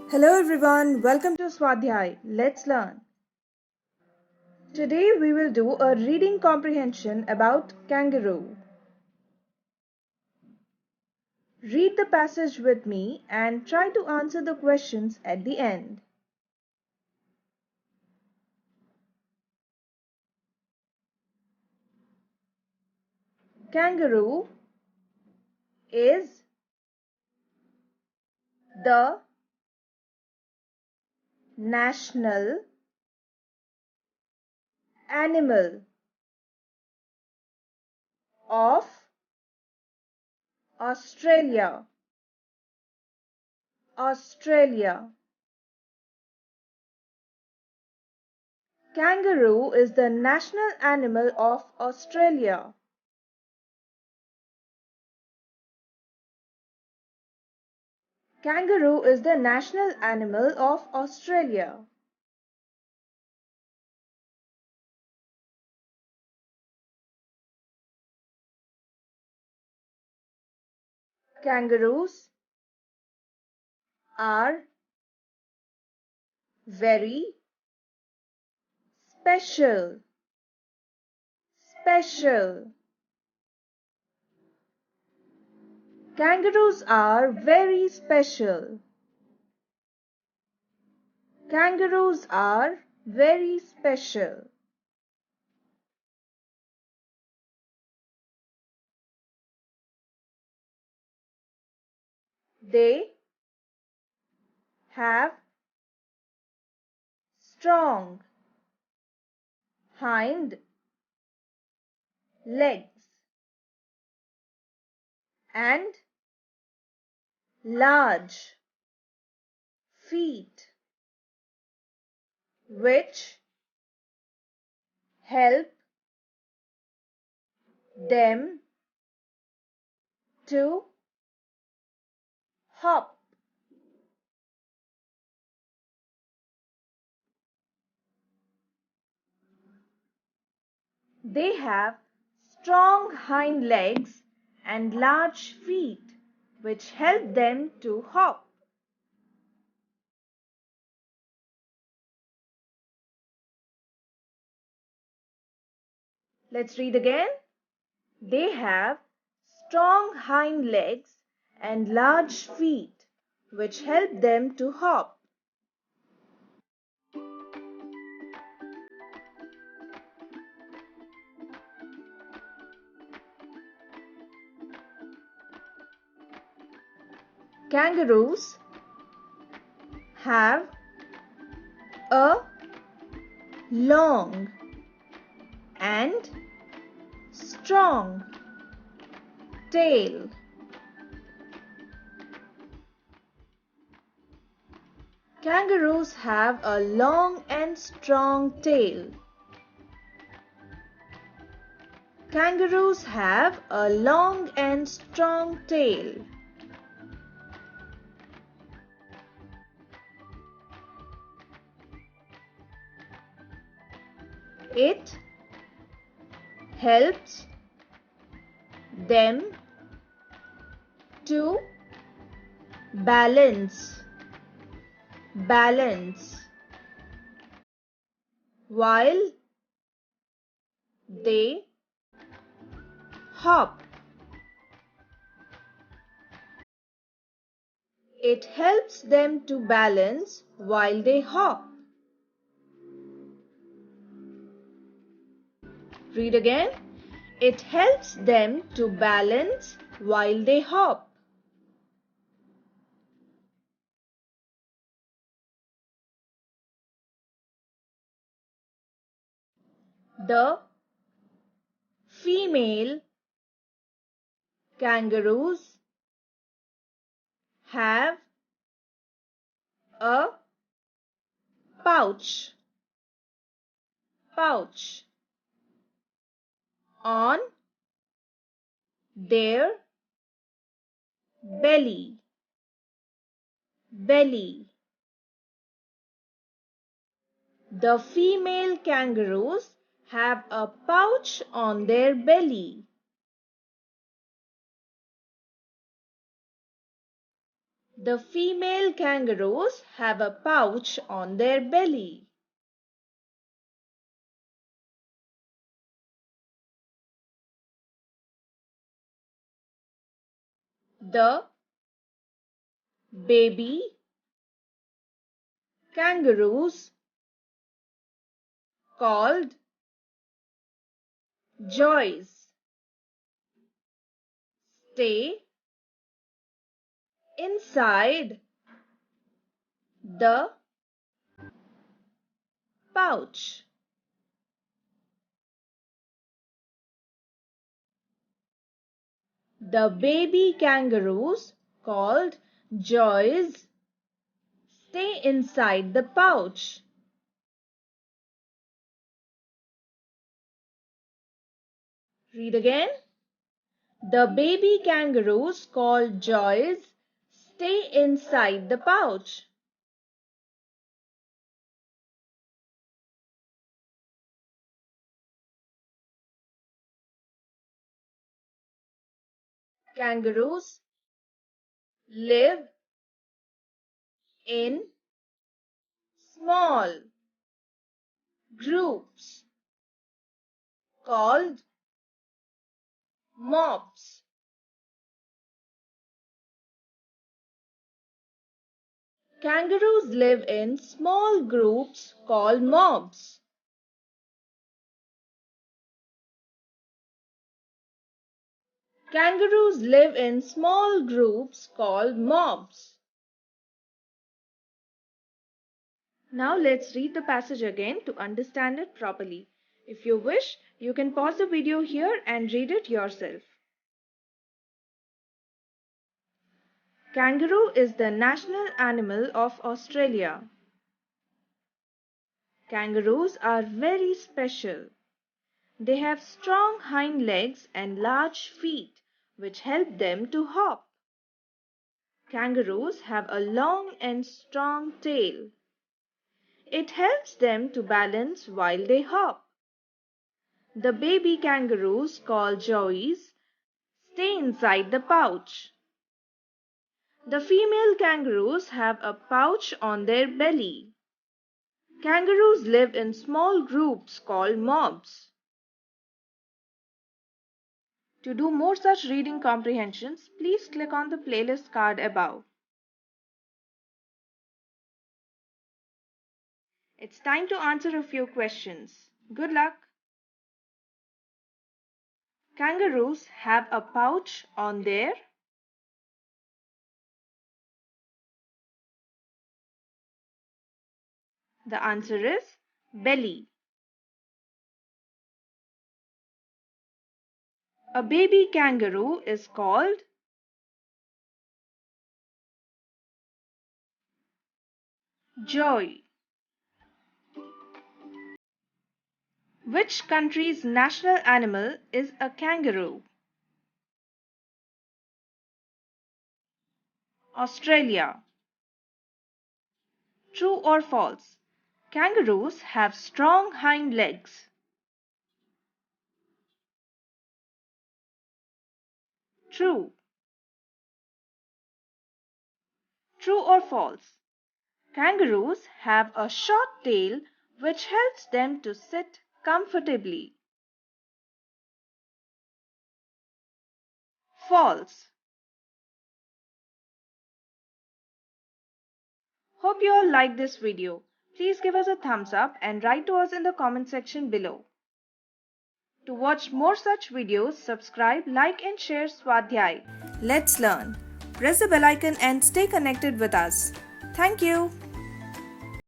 Hello everyone, welcome to Swadhyay. Let's learn. Today we will do a reading comprehension about kangaroo. Read the passage with me and try to answer the questions at the end. Kangaroo is the national animal of Australia. Australia. Kangaroo is the national animal of Australia. Kangaroo is the national animal of Australia. Kangaroos are very special. Special. Kangaroos are very special. Kangaroos are very special. They have strong hind legs and large feet which help them to hop. They have strong hind legs and large feet which help them to hop. Let's read again. They have strong hind legs and large feet which help them to hop. Kangaroos have a long and strong tail. Kangaroos have a long and strong tail. Kangaroos have a long and strong tail. It helps them to balance while they hop. It helps them to balance while they hop. Read again. It helps them to balance while they hop. The female kangaroos have a pouch on their belly. The female kangaroos have a pouch on their belly. The female kangaroos have a pouch on their belly. The baby kangaroos, called joys, stay inside the pouch. The baby kangaroos, called joys, stay inside the pouch. Read again. The baby kangaroos, called joys, stay inside the pouch. Kangaroos live in small groups called mobs. Kangaroos live in small groups called mobs. Kangaroos live in small groups called mobs. Now let's read the passage again to understand it properly. If you wish, you can pause the video here and read it yourself. Kangaroo is the national animal of Australia. Kangaroos are very special. They have strong hind legs and large feet, which help them to hop. Kangaroos have a long and strong tail. It helps them to balance while they hop. The baby kangaroos, called joeys, stay inside the pouch. The female kangaroos have a pouch on their belly. Kangaroos live in small groups called mobs. To do more such reading comprehensions, please click on the playlist card above. It's time to answer a few questions. Good luck! Kangaroos have a pouch on their. The answer is belly. A baby kangaroo is called joy. Which country's national animal is a kangaroo? Australia. True or false? Kangaroos have strong hind legs. True. True or false? Kangaroos have a short tail which helps them to sit comfortably. False. Hope you all liked this video. Please give us a thumbs up and write to us in the comment section below. To watch more such videos, subscribe, like and share Swadhyay. Let's learn. Press the bell icon and stay connected with us. Thank you.